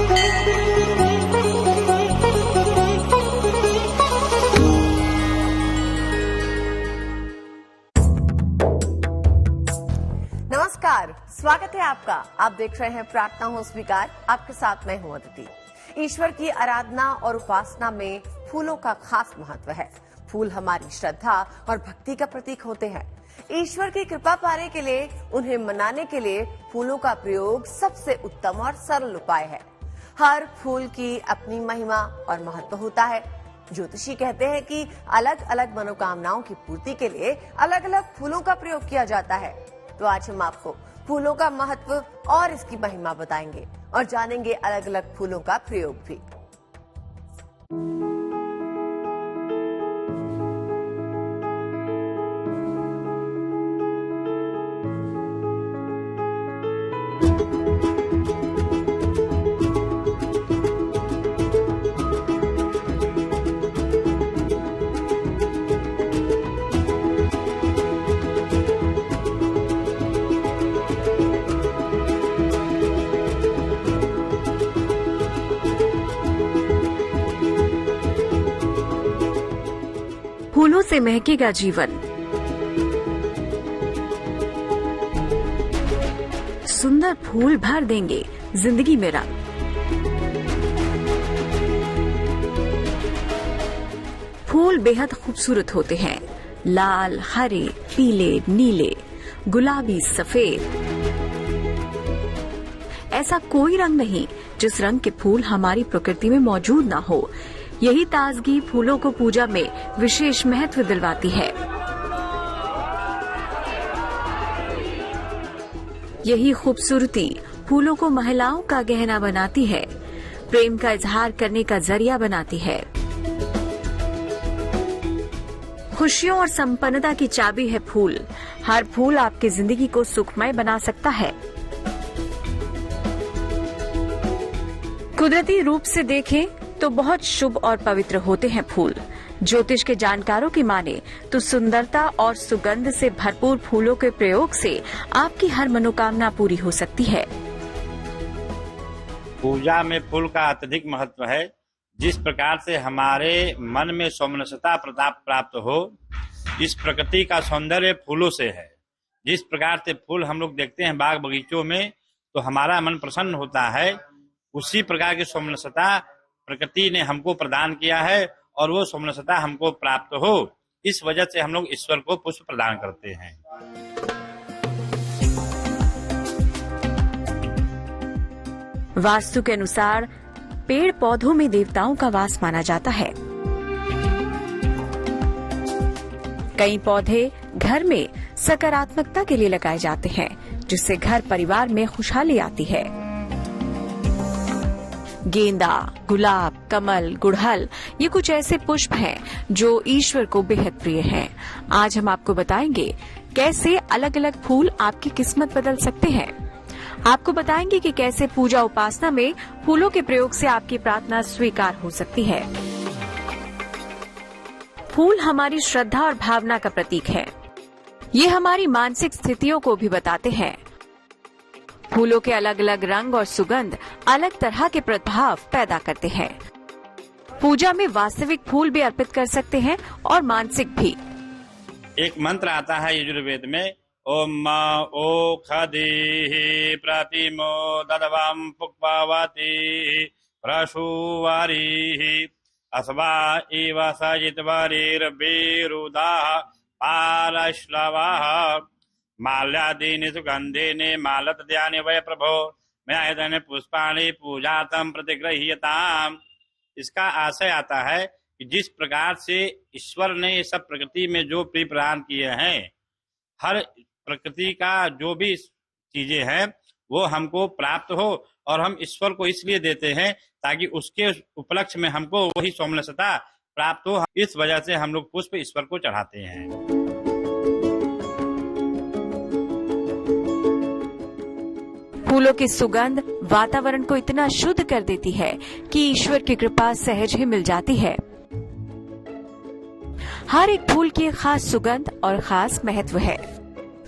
नमस्कार, स्वागत है आपका। आप देख रहे हैं प्रार्थना हो स्वीकार। आपके साथ मैं हूं अदिति। ईश्वर की आराधना और उपासना में फूलों का खास महत्व है। फूल हमारी श्रद्धा और भक्ति का प्रतीक होते हैं। ईश्वर की कृपा पाने के लिए, उन्हें मनाने के लिए फूलों का प्रयोग सबसे उत्तम और सरल उपाय है। हर फूल की अपनी महिमा और महत्व होता है। ज्योतिषी कहते हैं कि अलग अलग मनोकामनाओं की पूर्ति के लिए अलग अलग फूलों का प्रयोग किया जाता है। तो आज हम आपको फूलों का महत्व और इसकी महिमा बताएंगे और जानेंगे अलग अलग फूलों का प्रयोग भी। फूलों से महकेगा जीवन। सुंदर फूल भर देंगे जिंदगी में रंग। फूल बेहद खूबसूरत होते हैं। लाल, हरे, पीले, नीले, गुलाबी, सफेद। ऐसा कोई रंग नहीं जिस रंग के फूल हमारी प्रकृति में मौजूद ना हो। यही ताजगी फूलों को पूजा में विशेष महत्व दिलवाती है। यही खूबसूरती फूलों को महिलाओं का गहना बनाती है, प्रेम का इजहार करने का जरिया बनाती है। खुशियों और संपन्नता की चाबी है फूल। हर फूल आपकी जिंदगी को सुखमय बना सकता है। कुदरती रूप से देखें तो बहुत शुभ और पवित्र होते हैं फूल। ज्योतिष के जानकारों की माने तो सुंदरता और सुगंध से भरपूर फूलों के प्रयोग से आपकी हर मनोकामना पूरी हो सकती है। पूजा में फूल का अत्यधिक महत्व है। जिस प्रकार से हमारे मन में सौम्यता प्रताप प्राप्त हो, इस प्रकृति का सौंदर्य फूलों से है। जिस प्रकार से फूल हम लोग देखते हैं बाग बगीचों में तो हमारा मन प्रसन्न होता है, उसी प्रकार की सौम्यता प्रकृति ने हमको प्रदान किया है और वो सौम्यता हमको प्राप्त हो, इस वजह से हम लोग ईश्वर को पुष्प प्रदान करते हैं। वास्तु के अनुसार पेड़ पौधों में देवताओं का वास माना जाता है। कई पौधे घर में सकारात्मकता के लिए लगाए जाते हैं, जिससे घर परिवार में खुशहाली आती है। गेंदा, गुलाब, कमल, गुड़हल ये कुछ ऐसे पुष्प हैं जो ईश्वर को बेहद प्रिय हैं। आज हम आपको बताएंगे कैसे अलग अलग फूल आपकी किस्मत बदल सकते हैं। आपको बताएंगे कि कैसे पूजा उपासना में फूलों के प्रयोग से आपकी प्रार्थना स्वीकार हो सकती है। फूल हमारी श्रद्धा और भावना का प्रतीक है। ये हमारी मानसिक स्थितियों को भी बताते हैं। फूलों के अलग अलग रंग और सुगंध अलग तरह के प्रभाव पैदा करते हैं। पूजा में वास्तविक फूल भी अर्पित कर सकते हैं और मानसिक भी। एक मंत्र आता है यजुर्वेद में, ओम मा ओ खदी प्रतिमो ददवाम पुक्पावती प्रशुवारी अस्वा इव सजितवारीर्बीरुदा पालश्लवाः माल्यादीनि सुगंधीनि मालतद्यानि वै प्रभो मयायतने पुष्पाणि पूजातम प्रतिगृह्यताम। इसका आशय आता है कि जिस प्रकार से ईश्वर ने ये सब प्रकृति में जो प्रिय प्रदान किए हैं, हर प्रकृति का जो भी चीजें हैं वो हमको प्राप्त हो और हम ईश्वर को इसलिए देते हैं ताकि उसके उपलक्ष्य में हमको वही सौम्यता प्राप्त हो। इस वजह से हम लोग पुष्प ईश्वर को चढ़ाते हैं। फूलों की सुगंध वातावरण को इतना शुद्ध कर देती है कि ईश्वर की कृपा सहज ही मिल जाती है। हर एक फूल की खास सुगंध और खास महत्व है।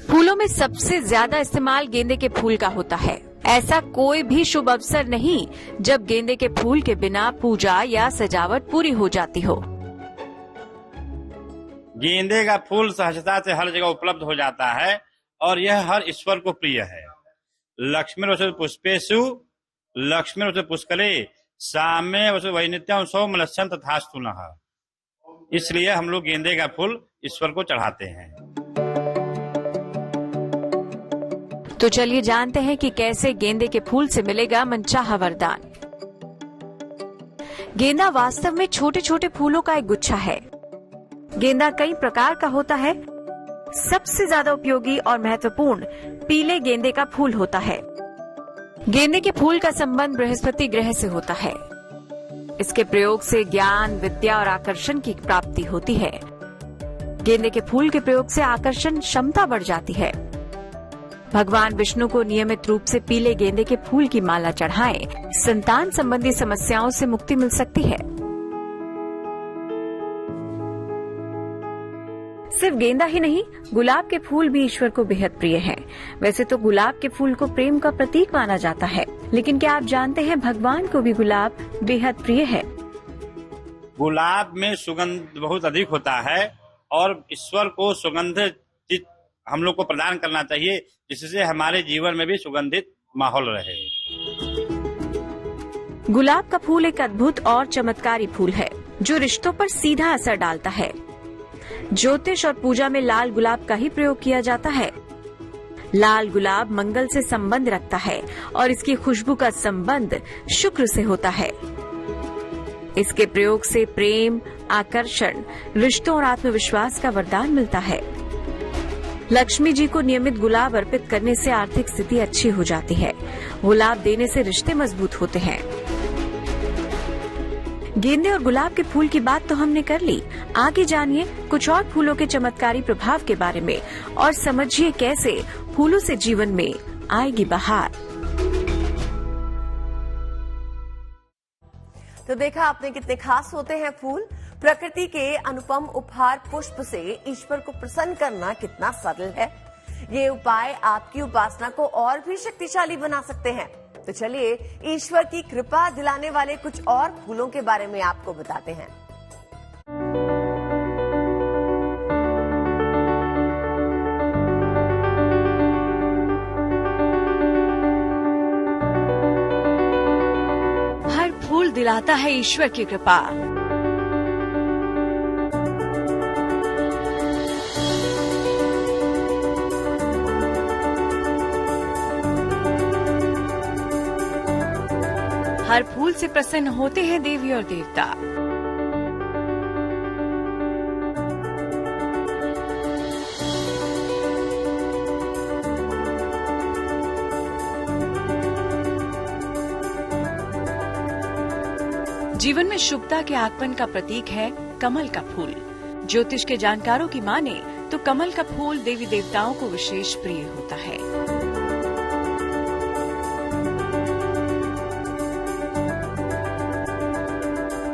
फूलों में सबसे ज्यादा इस्तेमाल गेंदे के फूल का होता है। ऐसा कोई भी शुभ अवसर नहीं जब गेंदे के फूल के बिना पूजा या सजावट पूरी हो जाती हो। गेंदे का फूल सहजता से हर जगह उपलब्ध हो जाता है और यह हर ईश्वर को प्रिय है। लक्ष्मी पुष्पेषु लक्ष्मी पुष्करे साम्य वैनित्यम सौमलस्यं तथास्तु नः। इसलिए हम लोग गेंदे का फूल ईश्वर को चढ़ाते हैं। तो चलिए जानते हैं कि कैसे गेंदे के फूल से मिलेगा मनचाहा वरदान। गेंदा वास्तव में छोटे छोटे फूलों का एक गुच्छा है। गेंदा कई प्रकार का होता है। सबसे ज्यादा उपयोगी और महत्वपूर्ण पीले गेंदे का फूल होता है। गेंदे के फूल का संबंध बृहस्पति ग्रह से होता है। इसके प्रयोग से ज्ञान, विद्या और आकर्षण की प्राप्ति होती है। गेंदे के फूल के प्रयोग से आकर्षण क्षमता बढ़ जाती है। भगवान विष्णु को नियमित रूप से पीले गेंदे के फूल की माला चढ़ाएं, संतान संबंधी समस्याओं से मुक्ति मिल सकती है। सिर्फ गेंदा ही नहीं, गुलाब के फूल भी ईश्वर को बेहद प्रिय हैं। वैसे तो गुलाब के फूल को प्रेम का प्रतीक माना जाता है, लेकिन क्या आप जानते हैं भगवान को भी गुलाब बेहद प्रिय है। गुलाब में सुगंध बहुत अधिक होता है और ईश्वर को सुगंधित चीज हम लोग को प्रदान करना चाहिए, जिससे हमारे जीवन में भी सुगंधित माहौल रहे। गुलाब का फूल एक अद्भुत और चमत्कारी फूल है जो रिश्तों पर सीधा असर डालता है। ज्योतिष और पूजा में लाल गुलाब का ही प्रयोग किया जाता है। लाल गुलाब मंगल से संबंध रखता है और इसकी खुशबू का संबंध शुक्र से होता है। इसके प्रयोग से प्रेम, आकर्षण, रिश्तों और आत्मविश्वास का वरदान मिलता है। लक्ष्मी जी को नियमित गुलाब अर्पित करने से आर्थिक स्थिति अच्छी हो जाती है। गुलाब देने से रिश्ते मजबूत होते हैं। गेंदे और गुलाब के फूल की बात तो हमने कर ली। आगे जानिए कुछ और फूलों के चमत्कारी प्रभाव के बारे में और समझिए कैसे फूलों से जीवन में आएगी बहार। तो देखा आपने कितने खास होते हैं फूल। प्रकृति के अनुपम उपहार पुष्प से ईश्वर को प्रसन्न करना कितना सरल है। ये उपाय आपकी उपासना को और भी शक्तिशाली बना सकते हैं। तो चलिए ईश्वर की कृपा दिलाने वाले कुछ और फूलों के बारे में आपको बताते हैं। हर फूल दिलाता है ईश्वर की कृपा। हर फूल से प्रसन्न होते हैं देवी और देवता। जीवन में शुभता के आगमन का प्रतीक है कमल का फूल। ज्योतिष के जानकारों की माने तो कमल का फूल देवी देवताओं को विशेष प्रिय होता है।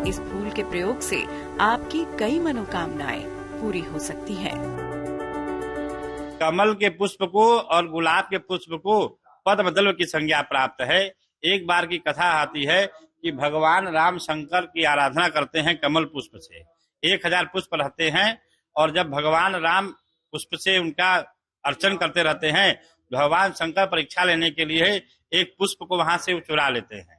इस फूल के प्रयोग से आपकी कई मनोकामनाएं पूरी हो सकती हैं। कमल के पुष्प को और गुलाब के पुष्प को पद्मदल की संज्ञा प्राप्त है। एक बार की कथा आती है कि भगवान राम शंकर की आराधना करते हैं कमल पुष्प से। 1000 पुष्प रहते हैं और जब भगवान राम पुष्प से उनका अर्चन करते रहते हैं, भगवान शंकर परीक्षा लेने के लिए एक पुष्प को वहां से चुरा लेते हैं।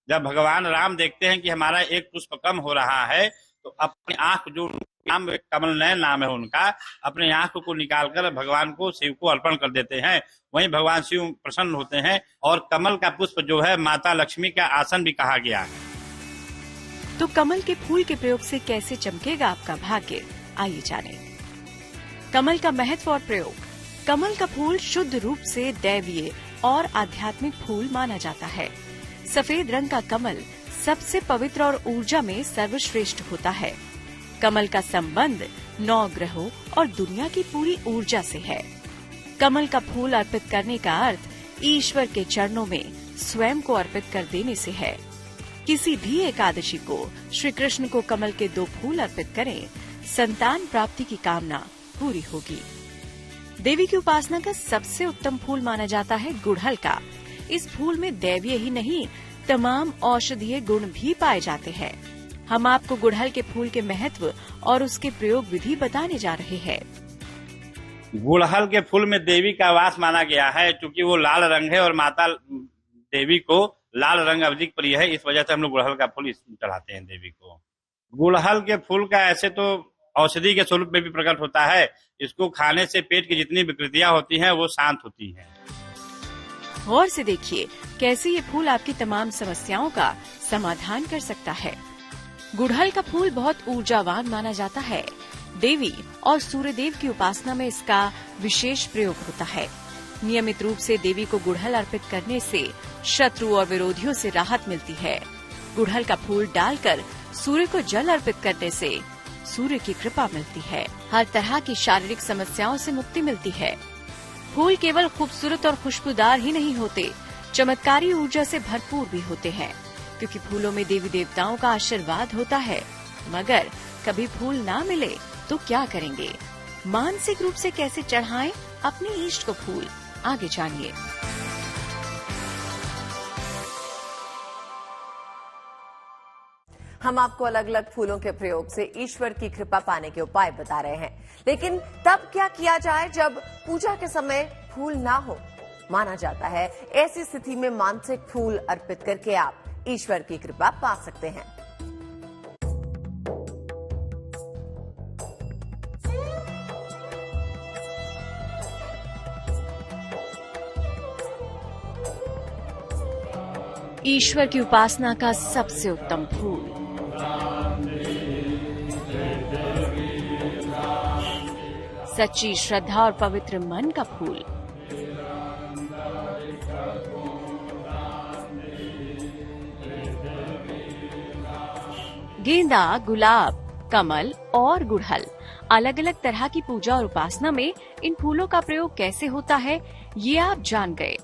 जब भगवान राम देखते हैं कि हमारा एक पुष्प कम हो रहा है, तो अपनी आंख, जो नाम कमल नयन नाम है उनका, अपने आंख को निकालकर भगवान को, शिव को अर्पण कर देते हैं। वहीं भगवान शिव प्रसन्न होते हैं और कमल का पुष्प जो है माता लक्ष्मी का आसन भी कहा गया है। तो कमल के फूल के प्रयोग से कैसे चमकेगा आपका भाग्य, आइए जानें। कमल का महत्व और प्रयोग। कमल का फूल शुद्ध रूप से दैवीय और आध्यात्मिक फूल माना जाता है। सफेद रंग का कमल सबसे पवित्र और ऊर्जा में सर्वश्रेष्ठ होता है। कमल का संबंध 9 ग्रहों और दुनिया की पूरी ऊर्जा से है। कमल का फूल अर्पित करने का अर्थ ईश्वर के चरणों में स्वयं को अर्पित कर देने से है। किसी भी एकादशी को श्री कृष्ण को कमल के 2 फूल अर्पित करें, संतान प्राप्ति की कामना पूरी होगी। देवी की उपासना का सबसे उत्तम फूल माना जाता है गुड़हल का। इस फूल में दैवीय ही नहीं तमाम औषधीय गुण भी पाए जाते हैं। हम आपको गुड़हल के फूल के महत्व और उसके प्रयोग विधि बताने जा रहे हैं। गुड़हल के फूल में देवी का वास माना गया है, क्योंकि वो लाल रंग है और माता देवी को लाल रंग अधिक प्रिय है। इस वजह से हम लोग गुड़हल का फूल चढ़ाते हैं देवी को। गुड़हल के फूल का ऐसे तो औषधि के स्वरूप में भी प्रकट होता है। इसको खाने से पेट की जितनी विकृतियां होती हैं वो शांत होती हैं। गौर से देखिए कैसे ये फूल आपकी तमाम समस्याओं का समाधान कर सकता है। गुड़हल का फूल बहुत ऊर्जावान माना जाता है। देवी और सूर्यदेव की उपासना में इसका विशेष प्रयोग होता है। नियमित रूप से देवी को गुड़हल अर्पित करने से शत्रु और विरोधियों से राहत मिलती है। गुड़हल का फूल डालकर सूर्य को जल अर्पित करने से सूर्य की कृपा मिलती है। हर तरह की शारीरिक समस्याओं से मुक्ति मिलती है। फूल केवल खूबसूरत और खुशबूदार ही नहीं होते, चमत्कारी ऊर्जा से भरपूर भी होते हैं, क्योंकि फूलों में देवी देवताओं का आशीर्वाद होता है। मगर कभी फूल ना मिले तो क्या करेंगे? मानसिक रूप से कैसे चढ़ाएं अपने इष्ट को फूल? आगे जानिए। हम आपको अलग अलग फूलों के प्रयोग से ईश्वर की कृपा पाने के उपाय बता रहे हैं, लेकिन तब क्या किया जाए जब पूजा के समय फूल ना हो? माना जाता है ऐसी स्थिति में मानसिक फूल अर्पित करके आप ईश्वर की कृपा पा सकते हैं। ईश्वर की उपासना का सबसे उत्तम फूल सच्ची श्रद्धा और पवित्र मन का फूल। गेंदा, गुलाब, कमल और गुड़हल। अलग अलग तरह की पूजा और उपासना में इन फूलों का प्रयोग कैसे होता है, ये आप जान गए।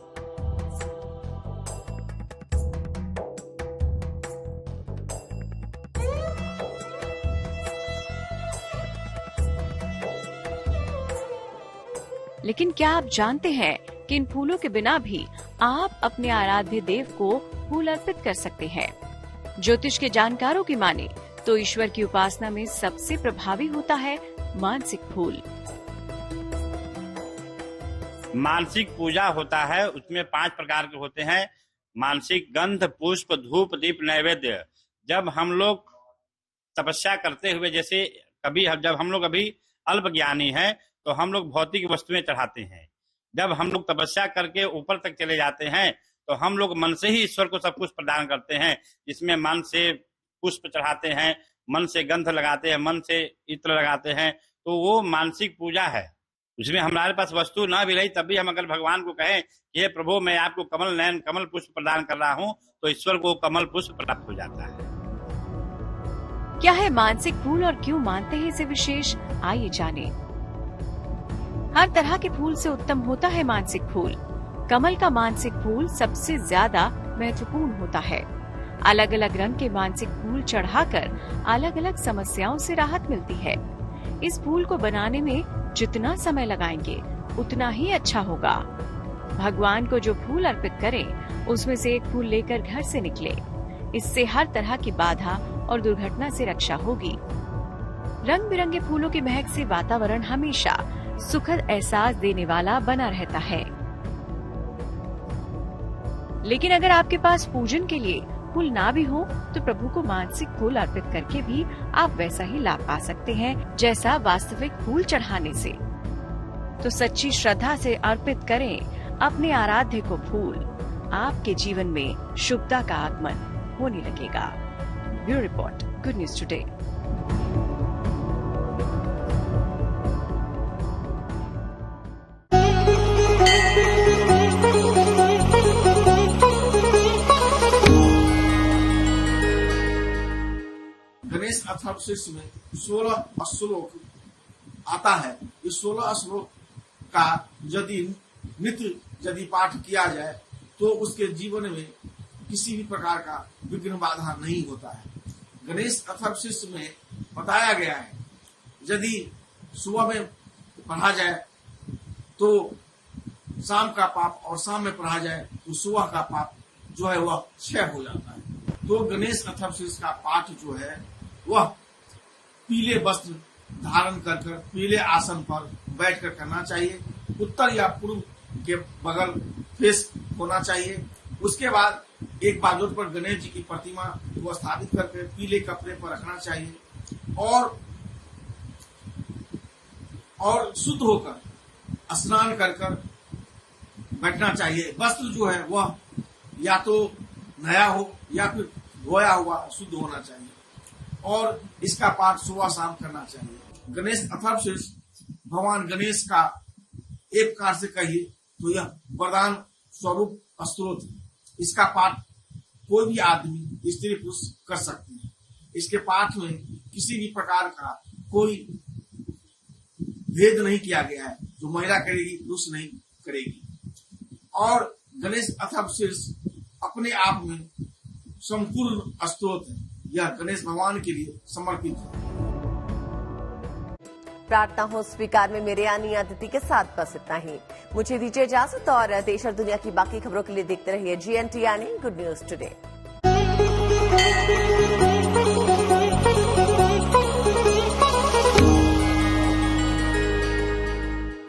लेकिन क्या आप जानते हैं कि इन फूलों के बिना भी आप अपने आराध्य देव को फूल अर्पित कर सकते हैं? ज्योतिष के जानकारों की माने तो ईश्वर की उपासना में सबसे प्रभावी होता है मानसिक फूल। मानसिक पूजा होता है, उसमें 5 प्रकार के होते हैं। मानसिक गंध, पुष्प, धूप, दीप, नैवेद्य। जब हम लोग तपस्या करते हुए, जैसे जब हम लोग अभी अल्प ज्ञानी हैं तो हम लोग भौतिक वस्तुएं चढ़ाते हैं। जब हम लोग तपस्या करके ऊपर तक चले जाते हैं तो हम लोग मन से ही ईश्वर को सब कुछ प्रदान करते हैं। जिसमें मन से पुष्प चढ़ाते हैं, मन से गंध लगाते हैं, मन से इत्र लगाते हैं, तो वो मानसिक पूजा है। उसमें हमारे पास वस्तु ना भी रही तब भी हम अगर भगवान को कहें कि हे प्रभु मैं आपको कमल नयन कमल पुष्प प्रदान कर रहा हूँ, तो ईश्वर को कमल पुष्प प्राप्त हो जाता है। क्या है मानसिक फूल और क्यों मानते हैं इसे विशेष? आइए जाने। हर तरह के फूल से उत्तम होता है मानसिक फूल। कमल का मानसिक फूल सबसे ज्यादा महत्वपूर्ण होता है। अलग अलग रंग के मानसिक फूल चढ़ाकर अलग अलग समस्याओं से राहत मिलती है। इस फूल को बनाने में जितना समय लगाएंगे उतना ही अच्छा होगा। भगवान को जो फूल अर्पित करें उसमें से एक फूल लेकर घर से निकले। इससे हर तरह की बाधा और दुर्घटना से रक्षा होगी। रंग बिरंगे फूलों की महक से वातावरण हमेशा सुखद एहसास देने वाला बना रहता है। लेकिन अगर आपके पास पूजन के लिए फूल ना भी हो तो प्रभु को मानसिक फूल अर्पित करके भी आप वैसा ही लाभ पा सकते हैं जैसा वास्तविक फूल चढ़ाने से। तो सच्ची श्रद्धा से अर्पित करें अपने आराध्य को फूल। आपके जीवन में शुभता का आगमन होने लगेगा। Bureau report, good news today. Ganesh Atharvashirsha में 16 श्लोक आता है। इस 16 श्लोक का यदि पाठ किया जाए तो उसके जीवन में किसी भी प्रकार का विघ्न बाधा नहीं होता है। गणेश अथर्वशीर्ष में बताया गया है यदि सुबह में पढ़ा जाए तो शाम का पाप और शाम में पढ़ा जाए तो सुबह का पाप जो है वह क्षय हो जाता है। तो गणेश अथर्वशीर्ष का पाठ जो है वह पीले वस्त्र धारण कर पीले आसन पर बैठकर करना चाहिए। उत्तर या पूर्व के बगल फेस होना चाहिए। उसके बाद एक बाजू पर गणेश जी की प्रतिमा को स्थापित करके पीले कपड़े पर रखना चाहिए और शुद्ध होकर स्नान कर बैठना चाहिए। वस्त्र जो है वह या तो नया हो या फिर धोया हुआ शुद्ध होना चाहिए और इसका पाठ सुबह शाम करना चाहिए। गणेश अथर्वशीर्ष भगवान गणेश का एक प्रकार से कहिए तो यह वरदान स्वरूप स्तोत्र है। इसका पाठ कोई भी आदमी स्त्री पुरुष कर सकते हैं। इसके पाठ में किसी भी प्रकार का कोई भेद नहीं किया गया है, जो महिला करेगी पुरुष नहीं करेगी। और गणेश अथर्वशीर्ष अपने आप में संपूर्ण स्तोत्र है। यह गणेश भगवान के लिए समर्पित है। प्रार्थना हो स्वीकार में मेरे यानी अदिति के साथ बस इतना ही। मुझे दीजिए इजाजत और देश और दुनिया की बाकी खबरों के लिए देखते रहिए GNT यानी गुड न्यूज टुडे।